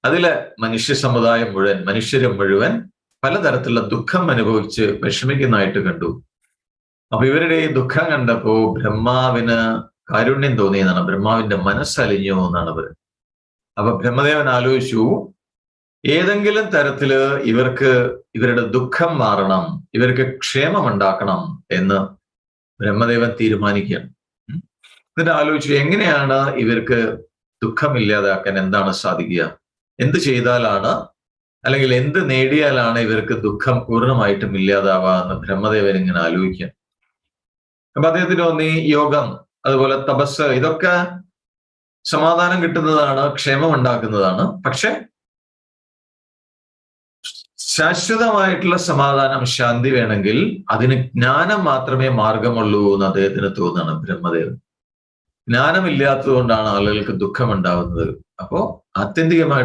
അതിലെ മനുഷ്യ സമുദായം മുഴുവൻ, മനുഷ്യരെ മുഴുവൻ പലതരത്തിലുള്ള ദുഃഖം അനുഭവിച്ച് വിഷമിക്കുന്നതായിട്ട് കണ്ടു. അപ്പൊ ഇവരുടെ ഈ ദുഃഖം കണ്ടപ്പോ ബ്രഹ്മാവിന് കാരുണ്യം തോന്നി എന്നാണ്, ബ്രഹ്മാവിന്റെ മനസ്സലിഞ്ഞു എന്നാണ് പറയുന്നത്. അപ്പൊ ബ്രഹ്മദേവൻ ആലോചിച്ചു, ഏതെങ്കിലും തരത്തില് ഇവരുടെ ദുഃഖം മാറണം, ഇവർക്ക് ക്ഷേമമുണ്ടാക്കണം എന്ന് ബ്രഹ്മദേവൻ തീരുമാനിക്കുകയാണ്. എന്നിട്ട് ആലോചിച്ചു, എങ്ങനെയാണ് ഇവർക്ക് ദുഃഖമില്ലാതാക്കാൻ എന്താണ് സാധിക്കുക, എന്ത് ചെയ്താലാണ്, അല്ലെങ്കിൽ എന്ത് നേടിയാലാണ് ഇവർക്ക് ദുഃഖം പൂർണ്ണമായിട്ടും ഇല്ലാതാവുക എന്ന് ബ്രഹ്മദേവൻ ഇങ്ങനെ ആലോചിക്കുക. അപ്പൊ അദ്ദേഹത്തിന് തോന്നി, യോഗം അതുപോലെ തപസ് ഇതൊക്കെ സമാധാനം കിട്ടുന്നതാണ്, ക്ഷേമം ഉണ്ടാക്കുന്നതാണ്. പക്ഷെ ശാശ്വതമായിട്ടുള്ള സമാധാനം, ശാന്തി വേണമെങ്കിൽ അതിന് ജ്ഞാനം മാത്രമേ മാർഗമുള്ളൂ എന്ന് അദ്ദേഹത്തിന് തോന്നുകയാണ്. ബ്രഹ്മദേവൻ ജ്ഞാനമില്ലാത്തത് കൊണ്ടാണ് ആളുകൾക്ക് ദുഃഖം ഉണ്ടാവുന്നത്. അപ്പോ ആത്യന്തികമായിട്ട്